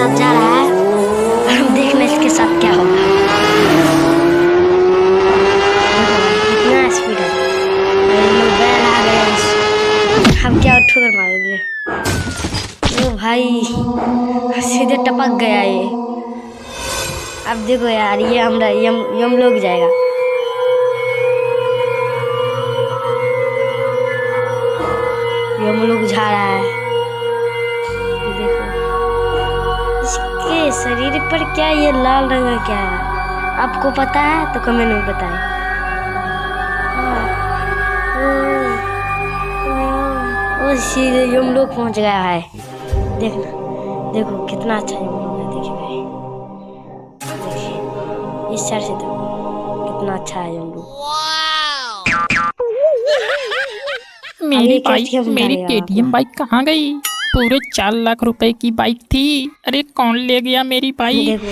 साथ जा रहा है और हम देखना इसके साथ क्या होगा। कितना स्पीड है, लोग बैल आ गए, हम क्या ठोकर मार देंगे। ओ भाई सीधे टपक गया ये। अब देखो यार ये हमरा यम लोग जाएगा। यम लोग जा रहा है, देखो इसके शरीर पर क्या ये लाल रंग का क्या है, आपको पता है तो कमेंट में बताएं। ओ सीधे यम लोग पहुंच गया है, देखना देखो कितना अच्छा यम लोग है। देखिए देखिए इस साइड से तो कितना अच्छा है यम लोग। मेरी बाइक, मेरी KTM बाइक कहाँ गई? पूरे 4 लाख रुपए की बाइक थी। अरे कौन ले गया मेरी बाइक? देखो